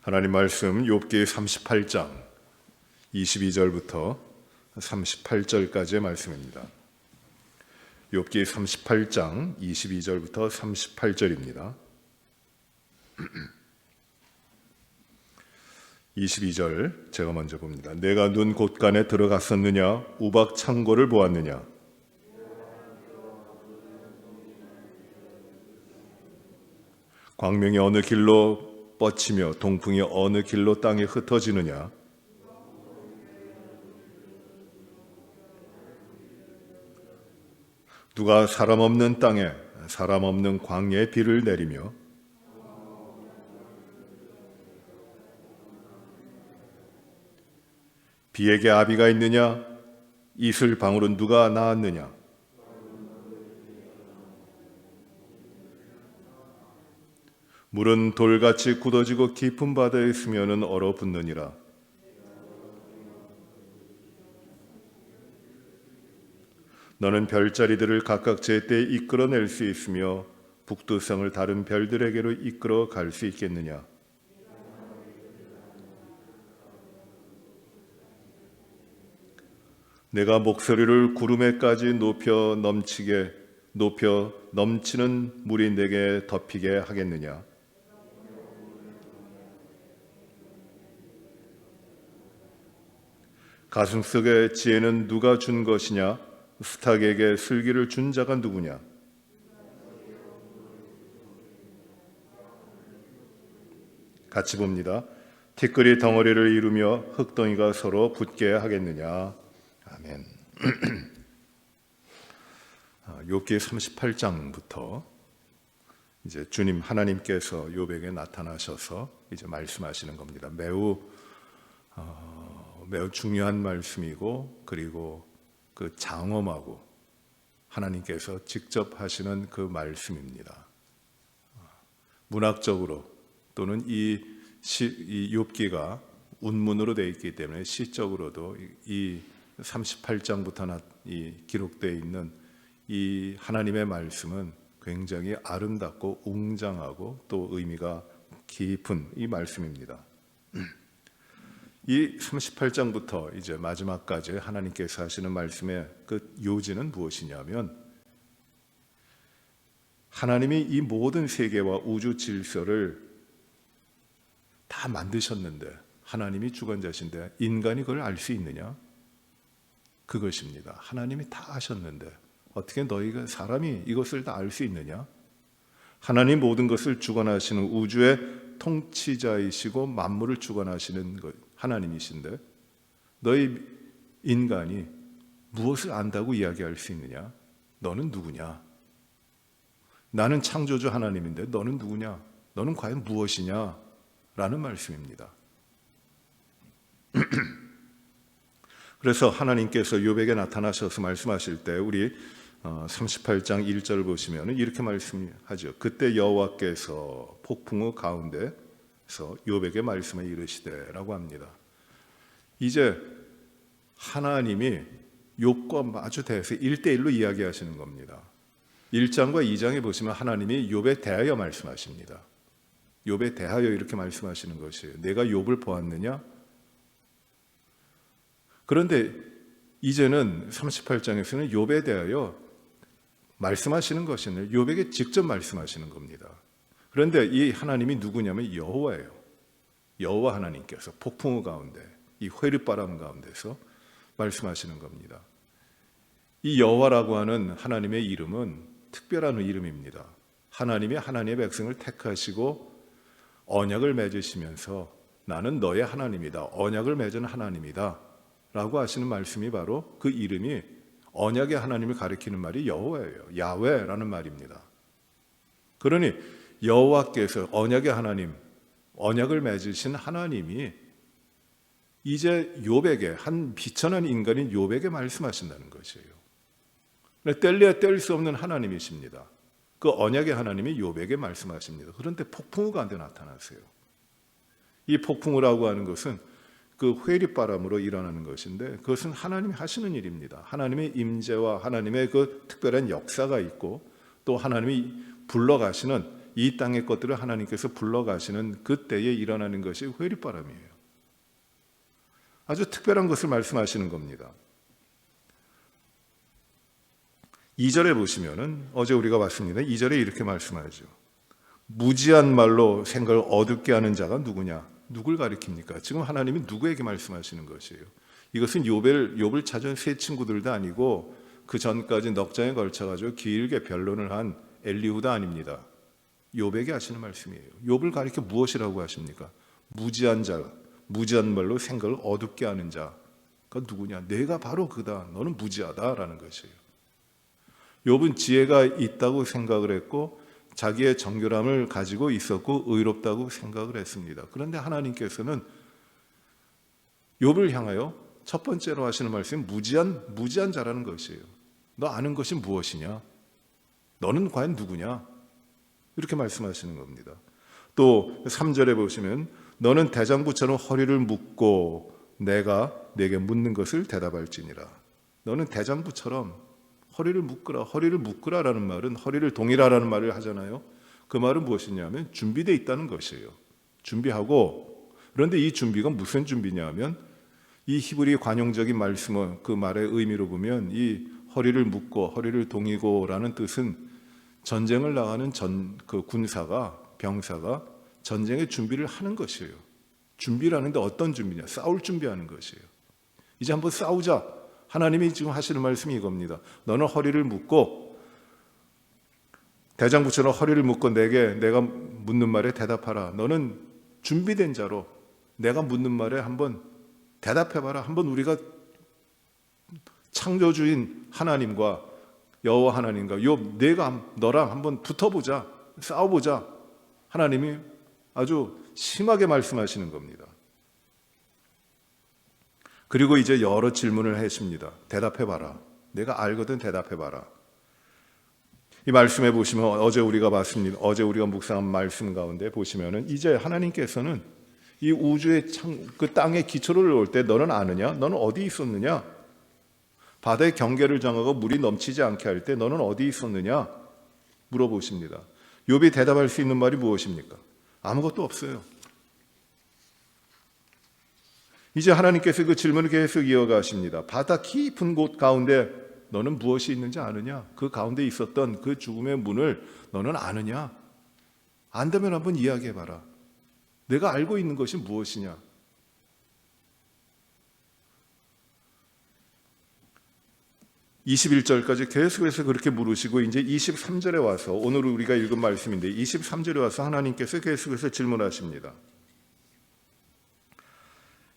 하나님 말씀 욥기 38장 22절부터 38절까지의 말씀입니다. 욥기 38장 22절부터 38절입니다. 22절 제가 먼저 봅니다. 내가 눈 곳간에 들어갔었느냐? 우박 창고를 보았느냐? 광명이 어느 길로 뻗치며 동풍이 어느 길로 땅에 흩어지느냐? 누가 사람 없는 땅에 사람 없는 광야에 비를 내리며 비에게 아비가 있느냐? 이슬 방울은 누가 낳았느냐? 물은 돌같이 굳어지고 깊은 바다에 있으면은 얼어붙느니라. 너는 별자리들을 각각 제때에 이끌어낼 수 있으며 북두성을 다른 별들에게로 이끌어 갈 수 있겠느냐? 내가 목소리를 구름에까지 높여 넘치는 물이 내게 덮이게 하겠느냐? 가슴속의 지혜는 누가 준 것이냐? 수탉에게 슬기를 준 자가 누구냐? 같이 봅니다. 티끌이 덩어리를 이루며 흙덩이가 서로 붙게 하겠느냐? 아멘. 욥기 38장부터 이제 주님 하나님께서 욥에게 나타나셔서 이제 말씀하시는 겁니다. 매우 중요한 말씀이고, 그리고 그 장엄하고 하나님께서 직접 하시는 그 말씀입니다. 문학적으로 또는 이 욥기가 운문으로 되어 있기 때문에 시적으로도 이 38장부터 기록되어 있는 이 하나님의 말씀은 굉장히 아름답고 웅장하고 또 의미가 깊은 이 말씀입니다. 이 38장부터 이제 마지막까지 하나님께서 하시는 말씀의 그 요지는 무엇이냐면, 하나님이 이 모든 세계와 우주 질서를 다 만드셨는데, 하나님이 주관자신데 인간이 그걸 알 수 있느냐? 그것입니다. 하나님이 다 하셨는데 어떻게 너희가 사람이 이것을 다 알 수 있느냐? 하나님 모든 것을 주관하시는 우주의 통치자이시고 만물을 주관하시는 하나님이신데 너희 인간이 무엇을 안다고 이야기할 수 있느냐? 너는 누구냐? 나는 창조주 하나님인데 너는 누구냐? 너는 과연 무엇이냐? 라는 말씀입니다. 그래서 하나님께서 욥에게 나타나셔서 말씀하실 때 우리 38장 1절을 보시면 이렇게 말씀하죠. 그때 여호와께서 폭풍우 가운데서 욥에게 말씀을 이르시되 라고 합니다. 이제 하나님이 욥과 마주 대해서 1대1로 이야기하시는 겁니다. 1장과 2장에 보시면 하나님이 욥에 대하여 말씀하십니다. 욥에 대하여 이렇게 말씀하시는 것이에요. 내가 욥을 보았느냐? 그런데 이제는 38장에서는 욥에 대하여 말씀하시는 것은 욥에게 직접 말씀하시는 겁니다. 그런데 이 하나님이 누구냐면 여호와예요. 여호와 하나님께서 폭풍우 가운데, 이 회류바람 가운데서 말씀하시는 겁니다. 이 여호와라고 하는 하나님의 이름은 특별한 이름입니다. 하나님이 하나님의 백성을 택하시고 언약을 맺으시면서 나는 너의 하나님이다, 언약을 맺은 하나님이다 라고 하시는 말씀이 바로 그 이름이, 언약의 하나님을 가리키는 말이 여호와예요. 야훼라는 말입니다. 그러니 여호와께서 언약의 하나님, 언약을 맺으신 하나님이 이제 욥에게, 한 비천한 인간인 욥에게 말씀하신다는 것이에요. 뗄래야 뗄 수 없는 하나님이십니다. 그 언약의 하나님이 욥에게 말씀하십니다. 그런데 폭풍우 가운데 나타나세요. 이 폭풍우라고 하는 것은 그 회리바람으로 일어나는 것인데, 그것은 하나님이 하시는 일입니다. 하나님의 임재와 하나님의 그 특별한 역사가 있고, 또 하나님이 불러가시는 이 땅의 것들을 하나님께서 불러가시는 그때에 일어나는 것이 회리바람이에요. 아주 특별한 것을 말씀하시는 겁니다. 2절에 보시면은 어제 우리가 봤습니다. 2절에 이렇게 말씀하죠. 무지한 말로 생각을 어둡게 하는 자가 누구냐? 누굴 가리킵니까? 지금 하나님이 누구에게 말씀하시는 것이에요? 이것은 욥을 찾은 세 친구들도 아니고 그 전까지 넉 장에 걸쳐가지고 길게 변론을 한 엘리후도 아닙니다. 욥에게 하시는 말씀이에요. 욥을 가리켜 무엇이라고 하십니까? 무지한 자, 무지한 말로 생각을 어둡게 하는 자가 누구냐? 내가 바로 그다. 너는 무지하다라는 것이에요. 욥은 지혜가 있다고 생각을 했고 자기의 정결함을 가지고 있었고 의롭다고 생각을 했습니다. 그런데 하나님께서는 욥을 향하여 첫 번째로 하시는 말씀이 무지한 자라는 것이에요. 너 아는 것이 무엇이냐? 너는 과연 누구냐? 이렇게 말씀하시는 겁니다. 또 3절에 보시면 너는 대장부처럼 허리를 묶고 내가 내게 묻는 것을 대답할지니라. 너는 대장부처럼 허리를 묶으라라는 말은 허리를 동이라라는 말을 하잖아요. 그 말은 무엇이냐면 준비되어 있다는 것이에요. 준비하고, 그런데 이 준비가 무슨 준비냐면 이 히브리 관용적인 말씀은 그 말의 의미로 보면 이 허리를 묶고 허리를 동이고라는 뜻은 전쟁을 나가는 그 군사가 병사가 전쟁의 준비를 하는 것이에요. 준비라는데 어떤 준비냐? 싸울 준비하는 것이에요. 이제 한번 싸우자. 하나님이 지금 하시는 말씀이 이겁니다. 너는 허리를 묶고 대장부처럼 허리를 묶고 내가 묻는 말에 대답하라. 너는 준비된 자로 내가 묻는 말에 한번 대답해봐라. 한번 우리가 창조주인 하나님과 여호와 하나님과 내가 너랑 한번 붙어보자. 싸워보자. 하나님이 아주 심하게 말씀하시는 겁니다. 그리고 이제 여러 질문을 하십니다. 대답해봐라. 내가 알거든 대답해봐라. 이 말씀에 보시면 어제 우리가 묵상한 말씀 가운데 보시면은 이제 하나님께서는 이 우주의 그 땅의 기초를 놓을 때 너는 아느냐? 너는 어디 있었느냐? 바다의 경계를 정하고 물이 넘치지 않게 할 때 너는 어디 있었느냐? 물어보십니다. 욥이 대답할 수 있는 말이 무엇입니까? 아무것도 없어요. 이제 하나님께서 그 질문을 계속 이어가십니다. 바다 깊은 곳 가운데 너는 무엇이 있는지 아느냐? 그 가운데 있었던 그 죽음의 문을 너는 아느냐? 안다면 한번 이야기해봐라. 내가 알고 있는 것이 무엇이냐? 21절까지 계속해서 그렇게 물으시고 이제 23절에 와서 오늘 우리가 읽은 말씀인데 23절에 와서 하나님께서 계속해서 질문하십니다.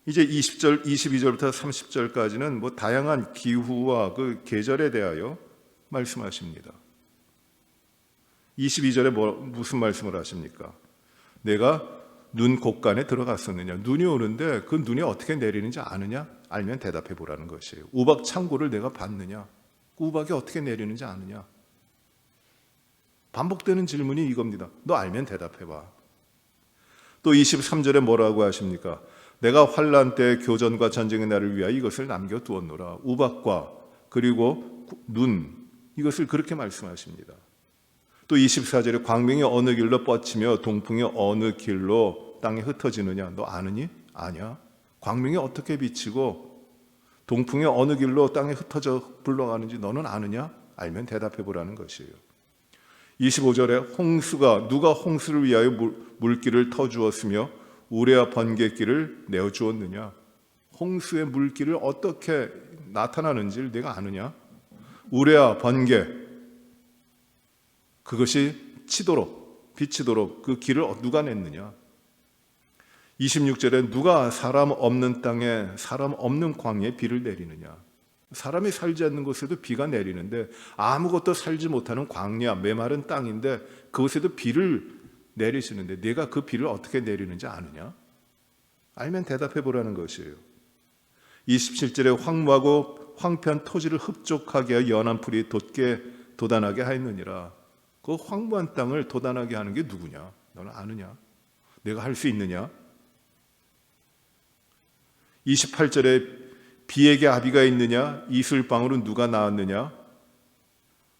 이제 20절, 22절부터 30절까지는 뭐 다양한 기후와 그 계절에 대하여 말씀하십니다. 22절에 무슨 말씀을 하십니까? 내가 눈 곳간에 들어갔었느냐? 눈이 오는데 그 눈이 어떻게 내리는지 아느냐? 알면 대답해 보라는 것이에요. 우박 창고를 내가 봤느냐? 그 우박이 어떻게 내리는지 아느냐? 반복되는 질문이 이겁니다. 너 알면 대답해 봐. 또 23절에 뭐라고 하십니까? 내가 환난 때 교전과 전쟁의 날을 위하여 이것을 남겨두었노라. 우박과 그리고 눈, 이것을 그렇게 말씀하십니다. 또 24절에 광명이 어느 길로 뻗치며 동풍이 어느 길로 땅에 흩어지느냐? 너 아느니? 아냐? 광명이 어떻게 비치고 동풍이 어느 길로 땅에 흩어져 불러가는지 너는 아느냐? 알면 대답해 보라는 것이에요. 25절에 누가 홍수를 위하여 물길을 터주었으며 우레와 번갯길을 내어주었느냐? 홍수의 물길을 어떻게 나타나는지를 내가 아느냐? 우레와 번개, 그것이 비치도록 그 길을 누가 냈느냐? 26절에 누가 사람 없는 땅에 사람 없는 광야에 비를 내리느냐? 사람이 살지 않는 곳에도 비가 내리는데 아무것도 살지 못하는 광야, 메마른 땅인데 그곳에도 비를 내리시는데 내가 그 비를 어떻게 내리는지 아느냐? 알면 대답해 보라는 것이에요. 27절에 황무하고 황폐한 토지를 흡족하게 하여 연한 풀이 돋게 돋아나게 하였느니라. 그 황무한 땅을 돋아나게 하는 게 누구냐? 너는 아느냐? 내가 할 수 있느냐? 28절에 비에게 아비가 있느냐? 이슬방울은 누가 낳았느냐?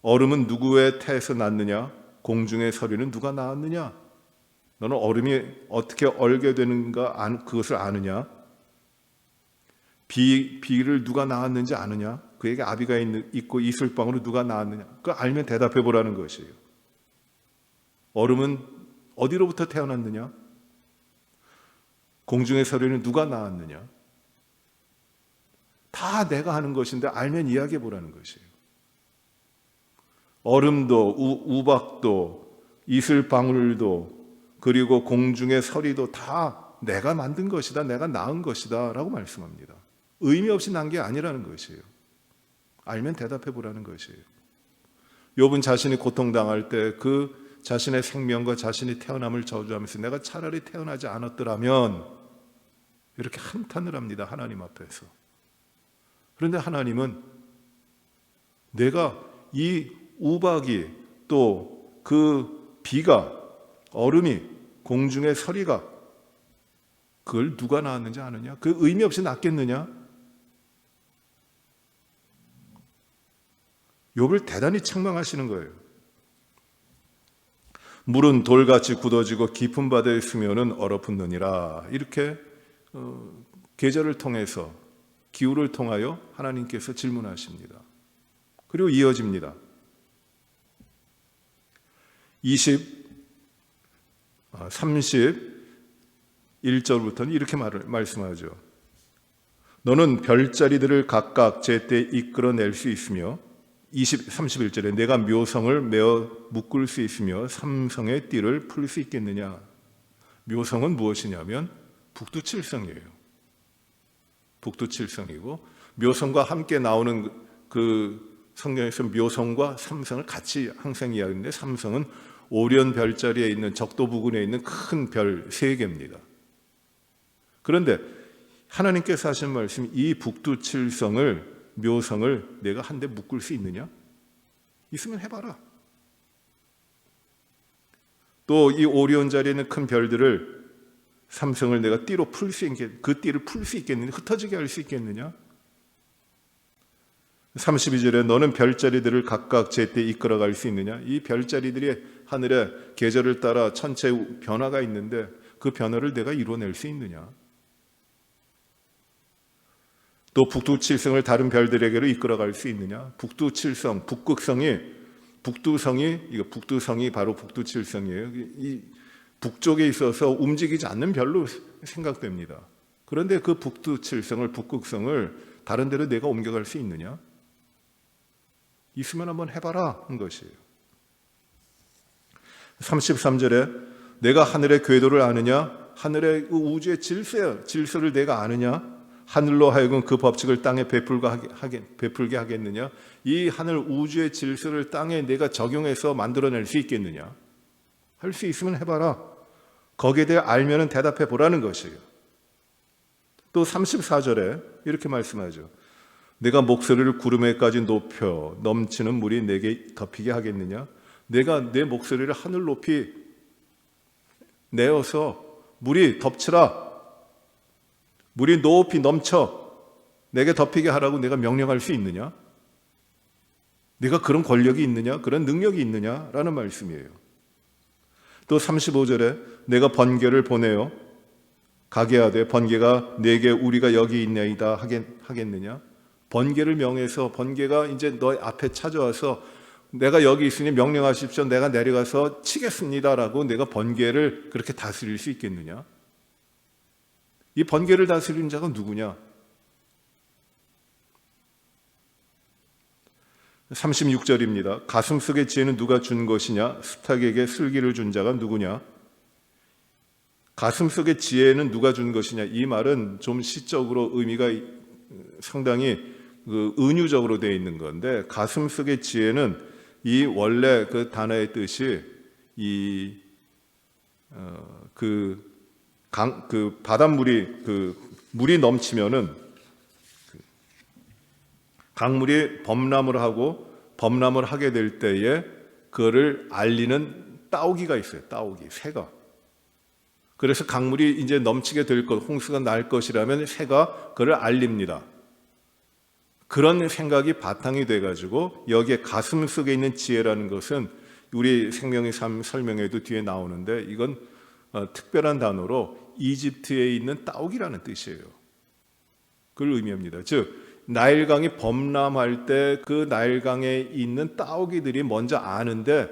얼음은 누구의 태에서 났느냐? 공중의 서리는 누가 낳았느냐? 너는 얼음이 어떻게 얼게 되는가 그것을 아느냐? 비를 누가 낳았는지 아느냐? 그에게 아비가 있고 이슬방울을 누가 낳았느냐? 그거 알면 대답해 보라는 것이에요. 얼음은 어디로부터 태어났느냐? 공중의 서리는 누가 낳았느냐? 다 내가 하는 것인데 알면 이야기해 보라는 것이에요. 얼음도 우박도 이슬방울도 그리고 공중의 서리도 다 내가 만든 것이다, 내가 낳은 것이다 라고 말씀합니다. 의미 없이 난 게 아니라는 것이에요. 알면 대답해 보라는 것이에요. 욥은 자신이 고통당할 때 그 자신의 생명과 자신이 태어남을 저주하면서 내가 차라리 태어나지 않았더라면 이렇게 한탄을 합니다. 하나님 앞에서. 그런데 하나님은 내가 이 우박이 또 그 비가 얼음이 공중의 서리가 그걸 누가 낳았는지 아느냐? 그 의미 없이 낳겠느냐? 욥을 대단히 책망하시는 거예요. 물은 돌같이 굳어지고 깊은 바다에 스며는 얼어붙느니라. 이렇게 계절을 통해서 기후를 통하여 하나님께서 질문하십니다. 그리고 이어집니다. 31절부터는 이렇게 말씀하죠. 너는 별자리들을 각각 제때 이끌어낼 수 있으며 31절에 내가 묘성을 메어 묶을 수 있으며 삼성의 띠를 풀 수 있겠느냐. 묘성은 무엇이냐면 북두칠성이에요. 북두칠성이고 묘성과 함께 나오는 그 성경에서 묘성과 삼성을 같이 항상 이야기하는데 삼성은 오리온 별자리에 있는 적도 부근에 있는 큰 별 3개입니다. 그런데 하나님께서 하신 말씀이 이 북두칠성을 묘성을 내가 한데 묶을 수 있느냐? 있으면 해봐라. 또 이 오리온 자리에 있는 큰 별들을 삼성을 내가 띠로 풀 수 있겠느냐? 그 띠를 풀 수 있겠느냐? 흩어지게 할 수 있겠느냐? 32절에 너는 별자리들을 각각 제때 이끌어갈 수 있느냐? 이 별자리들이 하늘에 계절을 따라 천체 변화가 있는데 그 변화를 내가 이루어낼 수 있느냐? 또 북두칠성을 다른 별들에게로 이끌어갈 수 있느냐? 북두칠성, 북두성이 바로 북두칠성이에요. 이 북쪽에 있어서 움직이지 않는 별로 생각됩니다. 그런데 그 북두칠성을, 북극성을 다른 데로 내가 옮겨갈 수 있느냐? 있으면 한번 해봐라 한 것이에요. 33절에 내가 하늘의 궤도를 아느냐? 하늘의 우주의 질서를 내가 아느냐? 하늘로 하여금 그 법칙을 땅에 베풀게 하겠느냐? 이 하늘 우주의 질서를 땅에 내가 적용해서 만들어낼 수 있겠느냐? 할 수 있으면 해봐라. 거기에 대해 알면은 대답해 보라는 것이에요. 또 34절에 이렇게 말씀하죠. 내가 목소리를 구름에까지 높여 넘치는 물이 내게 덮이게 하겠느냐? 내가 내 목소리를 하늘 높이 내어서 물이 덮치라. 물이 높이 넘쳐 내게 덮이게 하라고 내가 명령할 수 있느냐? 네가 그런 권력이 있느냐? 그런 능력이 있느냐? 라는 말씀이에요. 또 35절에 내가 번개를 보내어 가게 하되 번개가 내게 우리가 여기 있나이다 하겠느냐? 번개를 명해서 번개가 이제 너 앞에 찾아와서 내가 여기 있으니 명령하십시오. 내가 내려가서 치겠습니다라고 내가 번개를 그렇게 다스릴 수 있겠느냐? 이 번개를 다스리는 자가 누구냐? 36절입니다. 가슴속의 지혜는 누가 준 것이냐? 수탉에게 슬기를 준 자가 누구냐? 가슴속의 지혜는 누가 준 것이냐? 이 말은 좀 시적으로 의미가 상당히 은유적으로 되어 있는 건데 가슴속의 지혜는 이 원래 그 단어의 뜻이 바닷물이 물이 넘치면은 강물이 범람을 하게 될 때에 그거를 알리는 따오기가 있어요. 따오기, 새가. 그래서 강물이 이제 넘치게 될 것, 홍수가 날 것이라면 새가 그걸 알립니다. 그런 생각이 바탕이 돼가지고 여기에 가슴 속에 있는 지혜라는 것은 우리 생명의 삶 설명에도 뒤에 나오는데 이건 특별한 단어로 이집트에 있는 따옥이라는 뜻이에요. 그걸 의미합니다. 즉 나일강이 범람할 때 그 나일강에 있는 따오기들이 먼저 아는데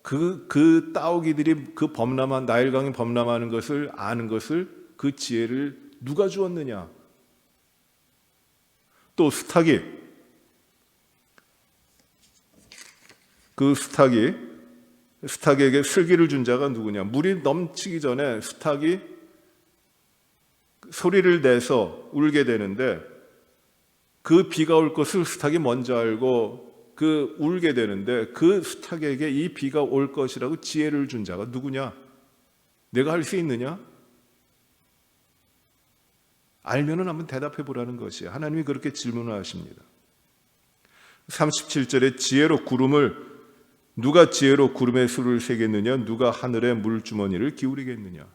그 따오기들이 그 범람한 나일강이 범람하는 것을 아는 것을 그 지혜를 누가 주었느냐? 또 스탁이 그 스탁에게 슬기를 준 자가 누구냐? 물이 넘치기 전에 스탁이 소리를 내서 울게 되는데 그 비가 올 것을 스탁이 먼저 알고 그 울게 되는데 그 스탁에게 이 비가 올 것이라고 지혜를 준 자가 누구냐? 내가 할 수 있느냐? 알면은 한번 대답해 보라는 것이에요. 하나님이 그렇게 질문을 하십니다. 37절에 누가 지혜로 구름의 수를 세겠느냐? 누가 하늘의 물주머니를 기울이겠느냐?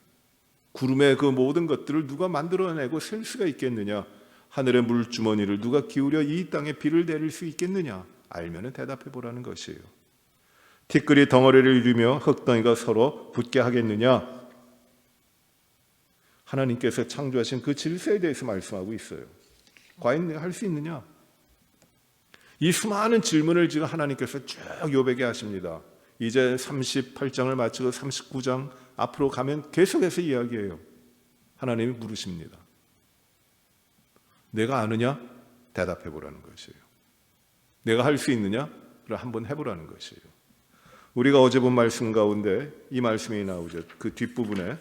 구름의 그 모든 것들을 누가 만들어내고 셀 수가 있겠느냐? 하늘의 물주머니를 누가 기울여 이 땅에 비를 내릴 수 있겠느냐? 알면은 대답해 보라는 것이에요. 티끌이 덩어리를 이루며 흙덩이가 서로 붙게 하겠느냐? 하나님께서 창조하신 그 질서에 대해서 말씀하고 있어요. 과연 할 수 있느냐? 이 수많은 질문을 지금 하나님께서 쭉 욥에게 하십니다. 이제 38장을 마치고 39장 앞으로 가면 계속해서 이야기해요. 하나님이 물으십니다. 내가 아느냐? 대답해 보라는 것이에요. 내가 할 수 있느냐? 그럼 한번 해보라는 것이에요. 우리가 어제 본 말씀 가운데 이 말씀이 나오죠. 그 뒷부분에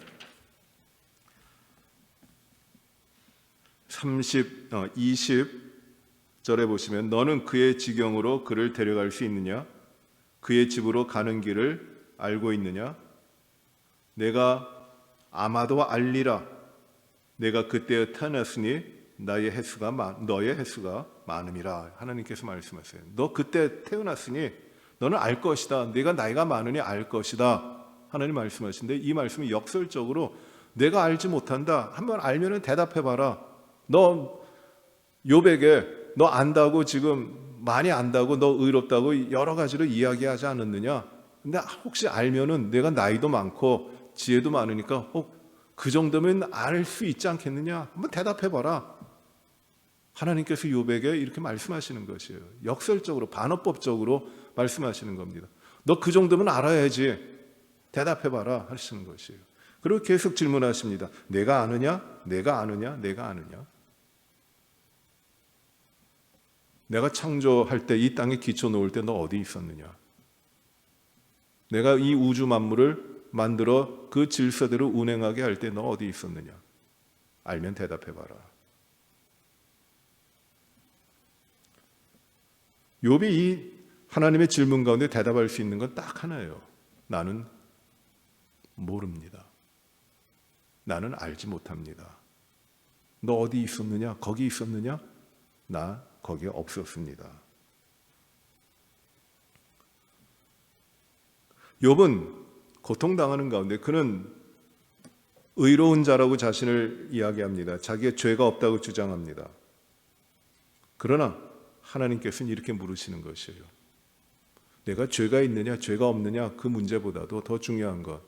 20절에 보시면 너는 그의 지경으로 그를 데려갈 수 있느냐? 그의 집으로 가는 길을 알고 있느냐? 내가 아마도 알리라. 내가 그때에 태어났으니 너의 횟수가 많음이라. 하나님께서 말씀하세요. 너 그때 태어났으니 너는 알 것이다. 네가 나이가 많으니 알 것이다. 하나님 말씀하신데 이 말씀이 역설적으로 내가 알지 못한다. 한번 알면은 대답해봐라. 너 욥에게 너 안다고 지금 많이 안다고 너 의롭다고 여러 가지로 이야기하지 않았느냐? 근데 혹시 알면은 내가 나이도 많고 지혜도 많으니까 그 정도면 알 수 있지 않겠느냐? 한번 대답해봐라. 하나님께서 욥에게 이렇게 말씀하시는 것이에요. 역설적으로 반어법적으로 말씀하시는 겁니다. 너 그 정도면 알아야지. 대답해봐라 하시는 것이에요. 그리고 계속 질문하십니다. 내가 아느냐? 내가 아느냐? 내가 아느냐? 내가 창조할 때 이 땅에 기초 놓을 때 너 어디 있었느냐? 내가 이 우주 만물을 만들어 그 질서대로 운행하게 할 때 너 어디 있었느냐? 알면 대답해봐라. 욥이 이 하나님의 질문 가운데 대답할 수 있는 건 딱 하나예요. 나는 모릅니다. 나는 알지 못합니다. 너 어디 있었느냐? 거기 있었느냐? 나 거기에 없었습니다. 욥은 고통당하는 가운데 그는 의로운 자라고 자신을 이야기합니다. 자기의 죄가 없다고 주장합니다. 그러나 하나님께서는 이렇게 물으시는 것이에요. 내가 죄가 있느냐 죄가 없느냐 그 문제보다도 더 중요한 것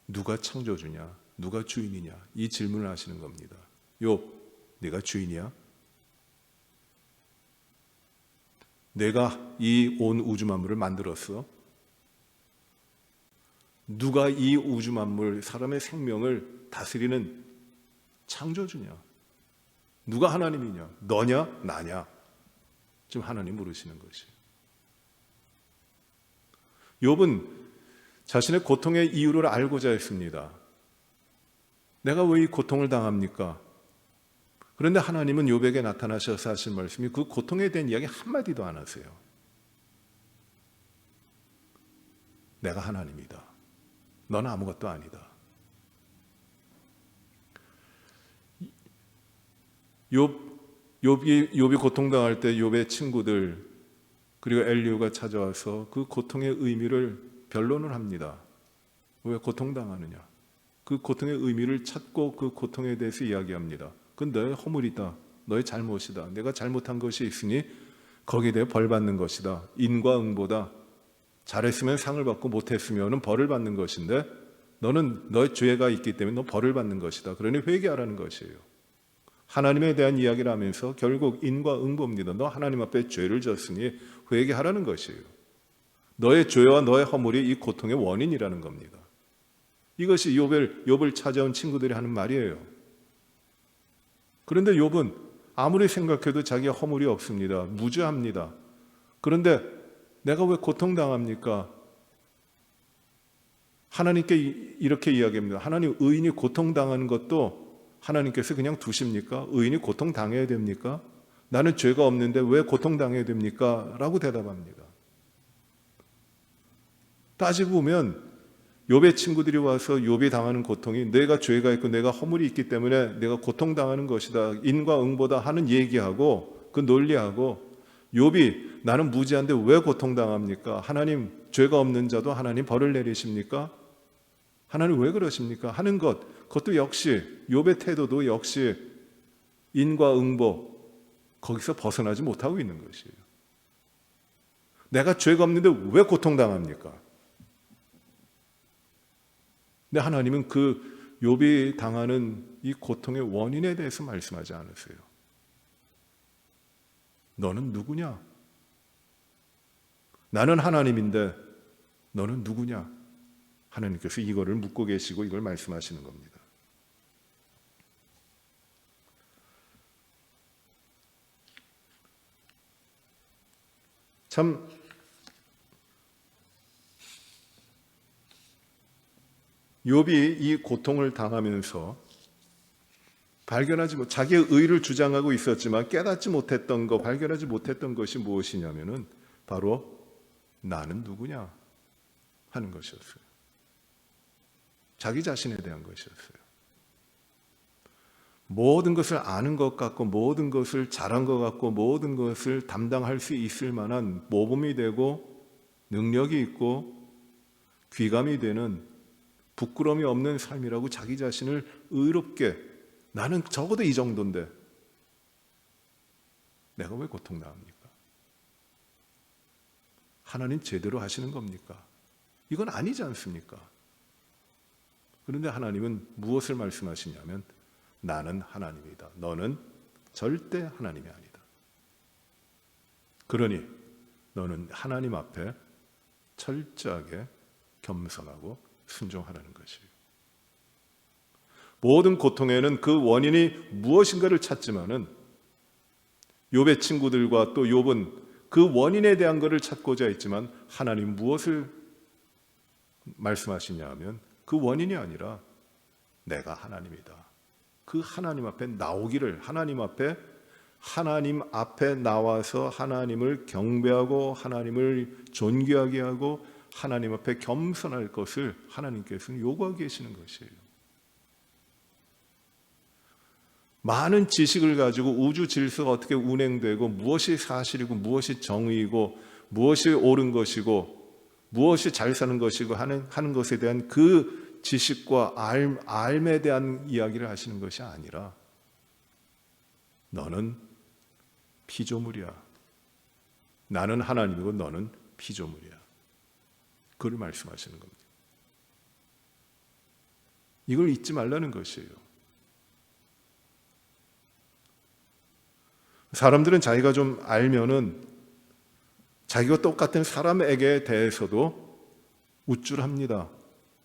누가 창조주냐 누가 주인이냐 이 질문을 하시는 겁니다. 욥 네가 주인이야? 내가 이 온 우주 만물을 만들었어? 누가 이 우주 만물 사람의 생명을 다스리는 창조주냐? 누가 하나님이냐? 너냐? 나냐? 지금 하나님 물으시는 것이에요. 욥은 자신의 고통의 이유를 알고자 했습니다. 내가 왜 이 고통을 당합니까? 그런데 하나님은 욥에게 나타나셔서 하신 말씀이 그 고통에 대한 이야기 한마디도 안 하세요. 내가 하나님이다. 너는 아무것도 아니다. 욥이 고통당할 때 욥의 친구들 그리고 엘리후가 찾아와서 그 고통의 의미를 변론을 합니다. 왜 고통당하느냐? 그 고통의 의미를 찾고 그 고통에 대해서 이야기합니다. 그건 너의 허물이다. 너의 잘못이다. 내가 잘못한 것이 있으니 거기에 대해 벌 받는 것이다. 인과 응보다. 잘했으면 상을 받고 못했으면 벌을 받는 것인데 너는 너의 죄가 있기 때문에 너 벌을 받는 것이다. 그러니 회개하라는 것이에요. 하나님에 대한 이야기를 하면서 결국 인과 응보입니다. 너 하나님 앞에 죄를 졌으니 회개하라는 것이에요. 너의 죄와 너의 허물이 이 고통의 원인이라는 겁니다. 이것이 욥을 찾아온 친구들이 하는 말이에요. 그런데 욥은 아무리 생각해도 자기가 허물이 없습니다. 무죄합니다. 그런데 내가 왜 고통당합니까? 하나님께 이렇게 이야기합니다. 하나님, 의인이 고통당하는 것도 하나님께서 그냥 두십니까? 의인이 고통당해야 됩니까? 나는 죄가 없는데 왜 고통당해야 됩니까? 라고 대답합니다. 따지고 보면 욥의 친구들이 와서 욥이 당하는 고통이 내가 죄가 있고 내가 허물이 있기 때문에 내가 고통당하는 것이다. 인과응보다 하는 얘기하고 그 논리하고 욥이 나는 무죄한데 왜 고통당합니까? 하나님, 죄가 없는 자도 하나님 벌을 내리십니까? 하나님 왜 그러십니까? 하는 그것도 역시 욥의 태도도 역시 인과응보 거기서 벗어나지 못하고 있는 것이에요. 내가 죄가 없는데 왜 고통당합니까? 근데 하나님은 그 욥이 당하는 이 고통의 원인에 대해서 말씀하지 않으세요. 너는 누구냐? 나는 하나님인데 너는 누구냐? 하나님께서 이거를 묻고 계시고 이걸 말씀하시는 겁니다. 참 욥이 이 고통을 당하면서 자기의 의를 주장하고 있었지만 깨닫지 못했던 것, 발견하지 못했던 것이 무엇이냐면은 바로 나는 누구냐 하는 것이었어요. 자기 자신에 대한 것이었어요. 모든 것을 아는 것 같고 모든 것을 잘한 것 같고 모든 것을 담당할 수 있을 만한 모범이 되고 능력이 있고 귀감이 되는 부끄러움이 없는 삶이라고 자기 자신을 의롭게 나는 적어도 이 정도인데 내가 왜 고통당합니까? 하나님 제대로 하시는 겁니까? 이건 아니지 않습니까? 그런데 하나님은 무엇을 말씀하시냐면 나는 하나님이다. 너는 절대 하나님이 아니다. 그러니 너는 하나님 앞에 철저하게 겸손하고 순종하라는 것이에요. 모든 고통에는 그 원인이 무엇인가를 찾지만은 욥의 친구들과 또 욥은 그 원인에 대한 것을 찾고자 했지만 하나님 무엇을 말씀하시냐 하면 그 원인이 아니라 내가 하나님이다. 그 하나님 앞에 나오기를 하나님 앞에 나와서 하나님을 경배하고 하나님을 존귀하게 하고 하나님 앞에 겸손할 것을 하나님께서는 요구하고 계시는 것이에요. 많은 지식을 가지고 우주 질서가 어떻게 운행되고 무엇이 사실이고 무엇이 정의이고 무엇이 옳은 것이고 무엇이 잘 사는 것이고 하는 것에 대한 그 지식과 알에 대한 이야기를 하시는 것이 아니라 너는 피조물이야. 나는 하나님이고 너는 피조물이야. 그걸 말씀하시는 겁니다. 이걸 잊지 말라는 것이에요. 사람들은 자기가 좀 알면은 자기가 똑같은 사람에게 대해서도 우쭐합니다.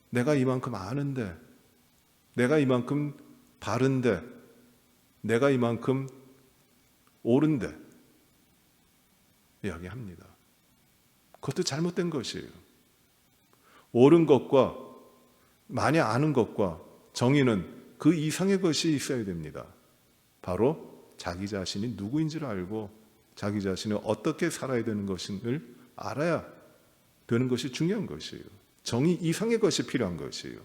내가 이만큼 아는데, 내가 이만큼 바른데, 내가 이만큼 옳은데 이야기합니다. 그것도 잘못된 것이에요. 옳은 것과 많이 아는 것과 정의는 그 이상의 것이 있어야 됩니다. 바로 자기 자신이 누구인지를 알고 자기 자신이 어떻게 살아야 되는 것을 알아야 되는 것이 중요한 것이에요. 정의 이상의 것이 필요한 것이에요.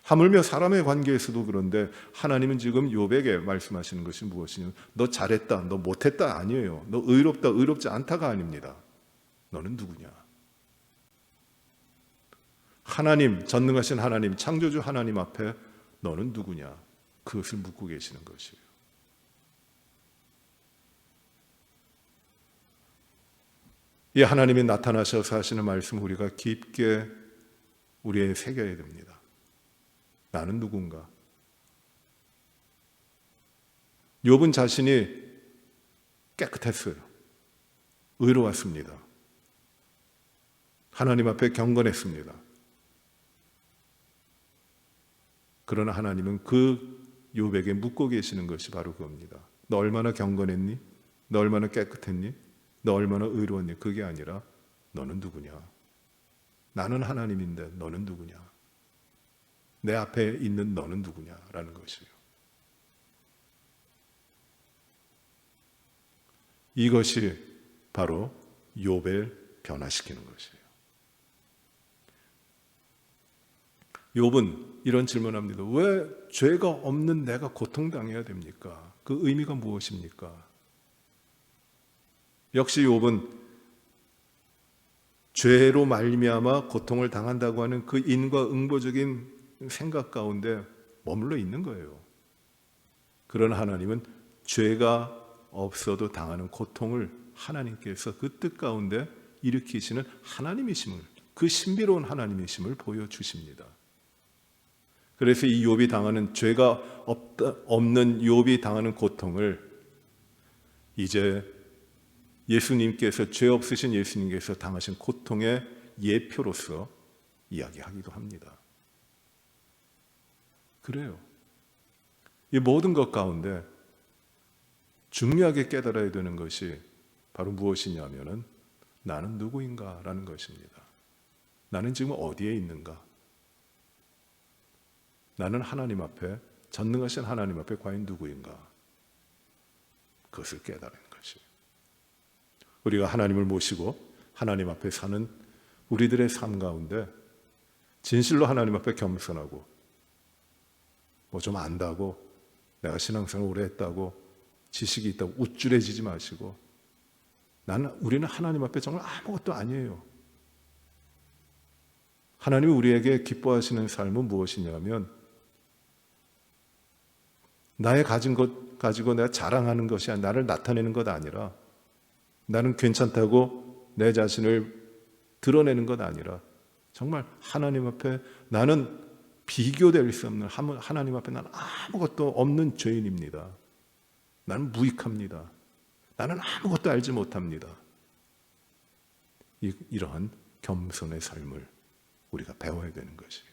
하물며 사람의 관계에서도 그런데 하나님은 지금 욥에게 말씀하시는 것이 무엇이냐면 너 잘했다, 너 못했다 아니에요. 너 의롭다, 의롭지 않다가 아닙니다. 너는 누구냐? 하나님, 전능하신 하나님, 창조주 하나님 앞에 너는 누구냐? 그것을 묻고 계시는 것이에요. 이 하나님이 나타나셔서 하시는 말씀 우리가 깊게 우리의 새겨야 됩니다. 나는 누군가? 욥은 자신이 깨끗했어요. 의로웠습니다. 하나님 앞에 경건했습니다. 그러나 하나님은 그 욥에게 묻고 계시는 것이 바로 그겁니다. 너 얼마나 경건했니? 너 얼마나 깨끗했니? 너 얼마나 의로웠니? 그게 아니라 너는 누구냐? 나는 하나님인데 너는 누구냐? 내 앞에 있는 너는 누구냐라는 것이에요. 이것이 바로 욥을 변화시키는 것이에요. 욥은 이런 질문합니다. 왜 죄가 없는 내가 고통당해야 됩니까? 그 의미가 무엇입니까? 역시 욥은 죄로 말미암아 고통을 당한다고 하는 그 인과응보적인 생각 가운데 머물러 있는 거예요. 그러나 하나님은 죄가 없어도 당하는 고통을 하나님께서 그 뜻 가운데 일으키시는 하나님이심을, 그 신비로운 하나님이심을 보여주십니다. 그래서 이 욥이 당하는 죄가 없는 욥이 당하는 고통을 이제 예수님께서, 죄 없으신 예수님께서 당하신 고통의 예표로서 이야기하기도 합니다. 그래요. 이 모든 것 가운데 중요하게 깨달아야 되는 것이 바로 무엇이냐면은 나는 누구인가라는 것입니다. 나는 지금 어디에 있는가? 나는 하나님 앞에, 전능하신 하나님 앞에 과연 누구인가? 그것을 깨달는 것이에요. 우리가 하나님을 모시고 하나님 앞에 사는 우리들의 삶 가운데 진실로 하나님 앞에 겸손하고 뭐 좀 안다고, 내가 신앙생활 오래 했다고, 지식이 있다고 우쭐해지지 마시고, 우리는 하나님 앞에 정말 아무것도 아니에요. 하나님이 우리에게 기뻐하시는 삶은 무엇이냐면 나의 가진 것 가지고 내가 자랑하는 것이 아니라, 나를 나타내는 것 아니라, 나는 괜찮다고 내 자신을 드러내는 것 아니라, 정말 하나님 앞에 나는 비교될 수 없는, 하나님 앞에 나는 아무것도 없는 죄인입니다. 나는 무익합니다. 나는 아무것도 알지 못합니다. 이러한 겸손의 삶을 우리가 배워야 되는 것이에요.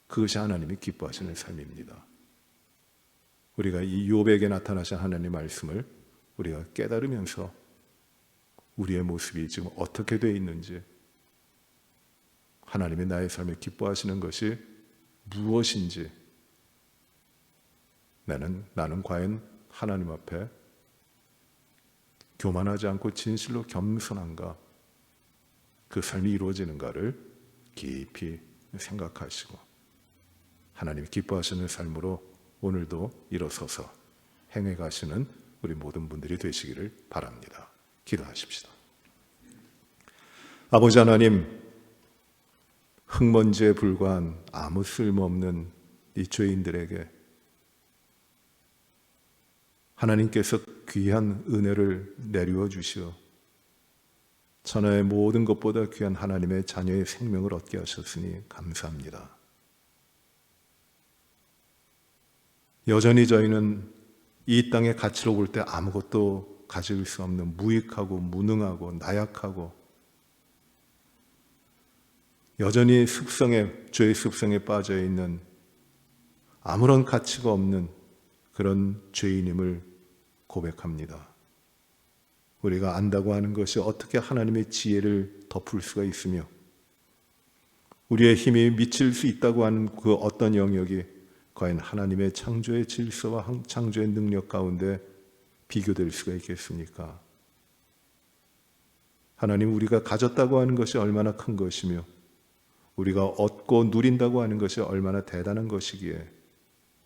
그것이 하나님이 기뻐하시는 삶입니다. 우리가 이 욥에게 나타나신 하나님의 말씀을 우리가 깨달으면서 우리의 모습이 지금 어떻게 되어 있는지, 하나님이 나의 삶에 기뻐하시는 것이 무엇인지, 나는 과연 하나님 앞에 교만하지 않고 진실로 겸손한가, 그 삶이 이루어지는가를 깊이 생각하시고 하나님이 기뻐하시는 삶으로 오늘도 일어서서 행해 가시는 우리 모든 분들이 되시기를 바랍니다. 기도하십시다. 아버지 하나님, 흙먼지에 불과한 아무 쓸모없는 이 죄인들에게 하나님께서 귀한 은혜를 내리워 주시어 천하의 모든 것보다 귀한 하나님의 자녀의 생명을 얻게 하셨으니 감사합니다. 여전히 저희는 이 땅의 가치로 볼 때 아무것도 가질 수 없는 무익하고 무능하고 나약하고 여전히 죄의 습성에 빠져 있는 아무런 가치가 없는 그런 죄인임을 고백합니다. 우리가 안다고 하는 것이 어떻게 하나님의 지혜를 덮을 수가 있으며 우리의 힘이 미칠 수 있다고 하는 그 어떤 영역이 과연 하나님의 창조의 질서와 창조의 능력 가운데 비교될 수가 있겠습니까? 하나님, 우리가 가졌다고 하는 것이 얼마나 큰 것이며 우리가 얻고 누린다고 하는 것이 얼마나 대단한 것이기에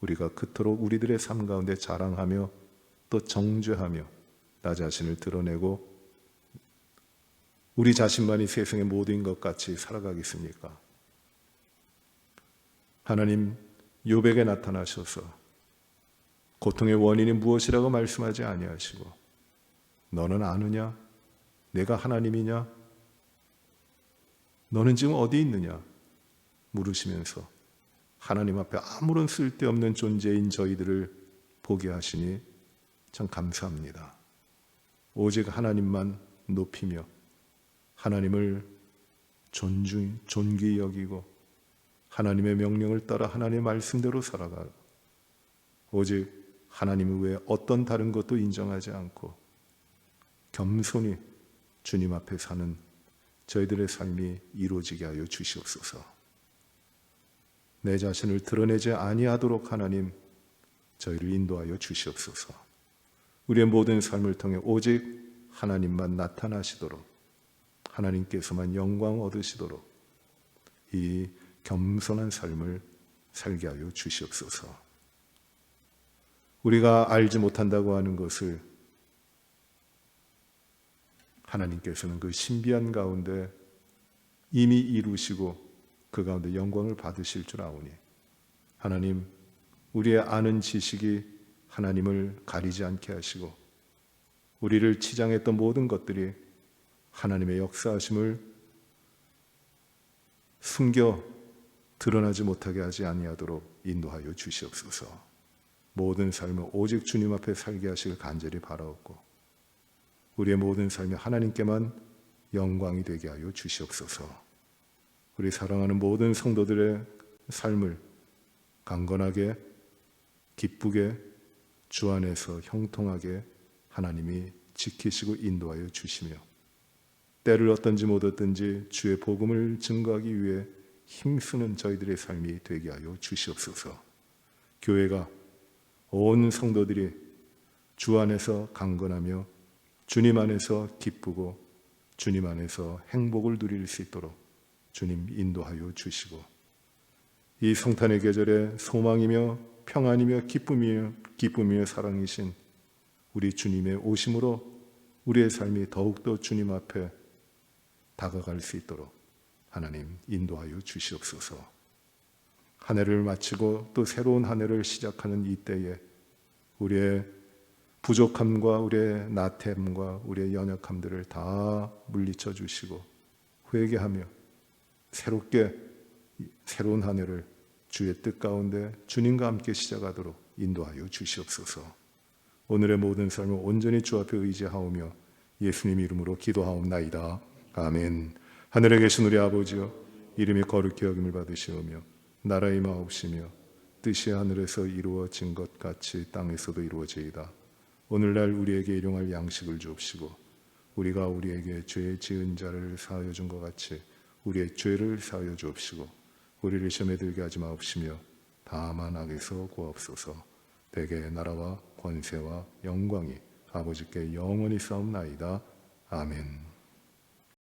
우리가 그토록 우리들의 삶 가운데 자랑하며 또 정죄하며 나 자신을 드러내고 우리 자신만이 세상의 모든 것 같이 살아가겠습니까? 하나님, 욥에게 나타나셔서 고통의 원인이 무엇이라고 말씀하지 아니하시고 너는 아느냐? 내가 하나님이냐? 너는 지금 어디 있느냐? 물으시면서 하나님 앞에 아무런 쓸데없는 존재인 저희들을 보게 하시니 참 감사합니다. 오직 하나님만 높이며 하나님을 존귀히 여기고 하나님의 명령을 따라 하나님의 말씀대로 살아가고 오직 하나님 외에 어떤 다른 것도 인정하지 않고 겸손히 주님 앞에 사는 저희들의 삶이 이루어지게 하여 주시옵소서. 내 자신을 드러내지 아니하도록 하나님 저희를 인도하여 주시옵소서. 우리의 모든 삶을 통해 오직 하나님만 나타나시도록 하나님께서만 영광 얻으시도록 이 겸손한 삶을 살게 하여 주시옵소서. 우리가 알지 못한다고 하는 것을 하나님께서는 그 신비한 가운데 이미 이루시고 그 가운데 영광을 받으실 줄 아오니 하나님, 우리의 아는 지식이 하나님을 가리지 않게 하시고 우리를 치장했던 모든 것들이 하나님의 역사하심을 숨겨 드러나지 못하게 하지 아니하도록 인도하여 주시옵소서. 모든 삶을 오직 주님 앞에 살게 하시길 간절히 바라옵고 우리의 모든 삶이 하나님께만 영광이 되게 하여 주시옵소서. 우리 사랑하는 모든 성도들의 삶을 강건하게 기쁘게 주 안에서 형통하게 하나님이 지키시고 인도하여 주시며 때를 얻든지 못 얻든지 주의 복음을 증거하기 위해 힘쓰는 저희들의 삶이 되게 하여 주시옵소서. 교회가 온 성도들이 주 안에서 강건하며 주님 안에서 기쁘고 주님 안에서 행복을 누릴 수 있도록 주님 인도하여 주시고 이 성탄의 계절에 소망이며 평안이며 기쁨이며 사랑이신 우리 주님의 오심으로 우리의 삶이 더욱더 주님 앞에 다가갈 수 있도록 하나님 인도하여 주시옵소서. 한 해를 마치고 또 새로운 한 해를 시작하는 이때에 우리의 부족함과 우리의 나태함과 우리의 연약함들을 다 물리쳐 주시고 회개하며 새롭게 새로운 한 해를 주의 뜻 가운데 주님과 함께 시작하도록 인도하여 주시옵소서. 오늘의 모든 삶을 온전히 주 앞에 의지하오며 예수님 이름으로 기도하옵나이다. 아멘. 하늘에 계신 우리 아버지여, 이름이 거룩히 여김을 받으시오며 나라의 임하옵시며 뜻이 하늘에서 이루어진 것 같이 땅에서도 이루어지이다. 오늘날 우리에게 일용할 양식을 주옵시고 우리가 우리에게 죄 지은 자를 사하여 준 것 같이 우리의 죄를 사하여 주옵시고 우리를 시험에 들게 하지 마옵시며 다만 악에서 구하옵소서. 대개 나라와 권세와 영광이 아버지께 영원히 싸움나이다. 아멘.